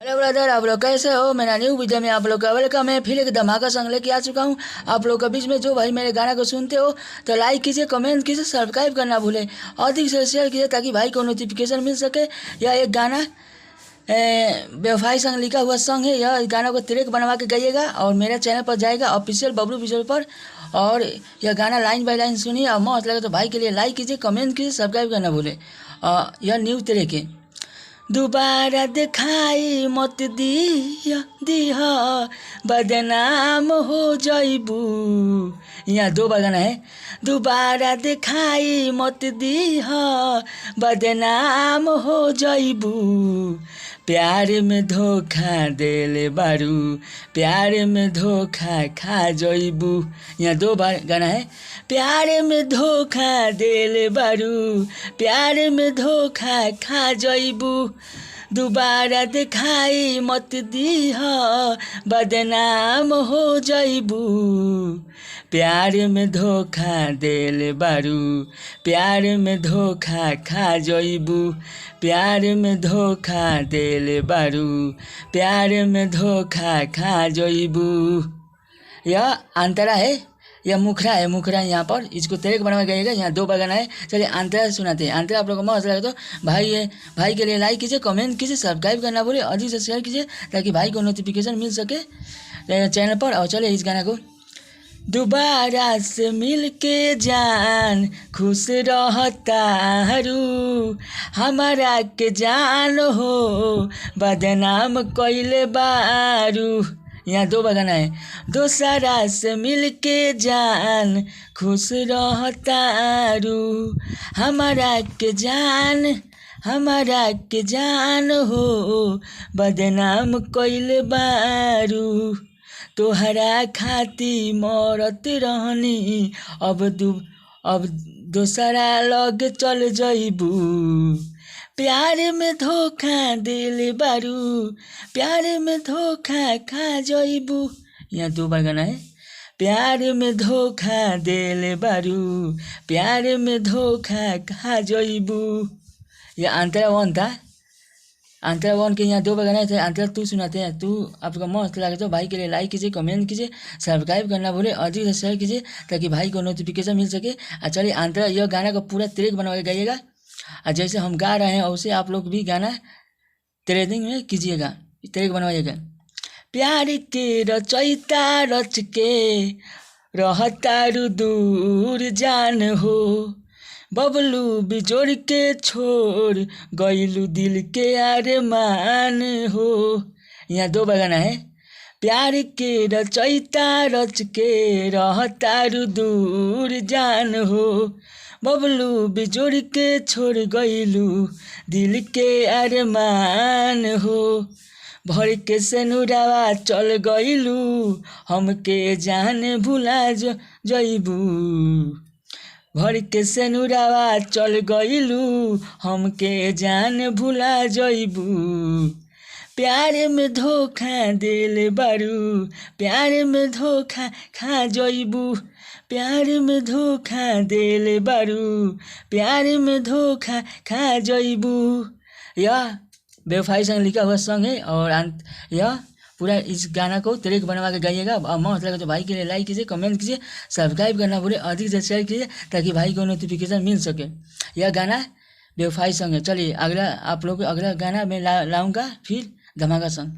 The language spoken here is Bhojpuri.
हेलो ब्रदर, आप लोग कैसे हो। मेरा न्यू वीडियो में आप लोग का वेलकम है। फिर एक धमाका सॉन्ग लेके आ चुका हूँ आप लोग के बीच में। जो भाई मेरे गाना को सुनते हो तो लाइक कीजिए, कमेंट कीजिए, सब्सक्राइब करना भूले, अधिक से शेयर कीजिए ताकि भाई को नोटिफिकेशन मिल सके। यह एक गाना बेवफाई सॉन्ग लिखा हुआ सॉन्ग है। यह गाना को ट्रैक बनवा के गाइएगा और मेरा चैनल पर जाएगा ऑफिशियल बबलू विजुअल पर। और यह गाना लाइन बाय लाइन सुनिए और मस्त लगे तो भाई के लिए लाइक कीजिए, कमेंट कीजिए, सब्सक्राइब करना भूले। यह न्यू ट्रैक है। दोबारा दिखाई मत दिह बदनाम हो जाइबू। यहाँ दो बार गाना है। दोबारा दिखाई मत दिह बदनाम हो जाइबू। प्यार में धोखा देले बारू, प्यार में धोखा खा जाइबू। यहाँ दो बार गाना है। प्यार में धोखा देले बारू, प्यार में धोखा खा जाइबू। दोबारा दिखाई मत दीह बदनाम हो जाइबू। प्यार में धोखा देले बारू, प्यार में धोखा खा जाइबू। प्यार में धोखा देले बारू, प्यार में धोखा खा जाइबू। यह अंतरा है, यह मुखरा है। मुखरा यहाँ पर इसको ट्रैक बनवा गएगा। यहाँ दो बार गाना है। चलिए अंतरा सुनाते हैं। अंतरा आप लोगों को मस्त लगे तो भाई के लिए लाइक कीजिए, कमेंट कीजिए, सब्सक्राइब करना भूले, अधिक से शेयर कीजिए ताकि भाई को नोटिफिकेशन मिल सके चैनल पर। और चलिए इस गाना को। दोबारा से मिल के जान खुश रहता हरू, हमारा के जान हो बदनाम कइले बारू। यहाँ दो बगाना है। दोसरा से मिल के जान खुश रहतारू, हमारा के जान हो बदनाम कइले बारू। तोहरा खाती मरत रहनी, अब दोसरा लग चल जइबू। प्यार में धोखा देले बारू, प्यार में धोखा खा जाइबू। यहाँ दो बार गाना है। प्यार में धोखा देले बारू, प्यार में धोखा खा जाइबू। यह अंतरा वन था। अंतरा वन के यहाँ दो बार गाना थे। अंतरा टू सुनाते हैं। टू आपका मस्त लगे तो भाई के लिए लाइक कीजिए, कमेंट कीजिए, सब्सक्राइब करना भूले, अधिक से शेयर कीजिए ताकि भाई को नोटिफिकेशन मिल सके। चलिए अंतरा यह गाना को पूरा ट्रैक बनवा के गाइएगा और जैसे हम गा रहे हैं वैसे आप लोग भी गाना ट्रेडिंग में कीजिएगा, ट्रैक बनवाइएगा। प्यार के रचैता रच के रहतारू दूर जान हो, बबलू बिजोड़ के छोड़ गइलू दिल के अरमान हो। यहाँ दो बार गाना है। प्यार के रचैता रच के रहतारू दूर जान हो, बबलू बिजोड़ के छोड़ गइलू दिल के अरमान हो। भर के सेनुरावा चल गइलू, हमके जान भुला जइबू। भर के सेनुरावा चल गइलू, हमके जान भुला जइबू। प्यार में धोखा देले बारू, प्यार में धोखा खा जइबू। प्यार में धोखा देले बारू, प्यार में धोखा खा जइबू। यह बेवफाई सॉन्ग लिखा हुआ सॉन्ग है। और यह पूरा इस गाना को ट्रैक बनवा के गाइएगा और मस्त लगे तो भाई के लिए लाइक कीजिए, कमेंट कीजिए, सब्सक्राइब करना भूले, अधिक से शेयर कीजिए ताकि भाई को नोटिफिकेशन मिल सके। यह गाना बेवफाई सॉन्ग है। चलिए अगला आप लोग को अगला गाना मैं लाऊंगा फिर धमाका सॉन्ग।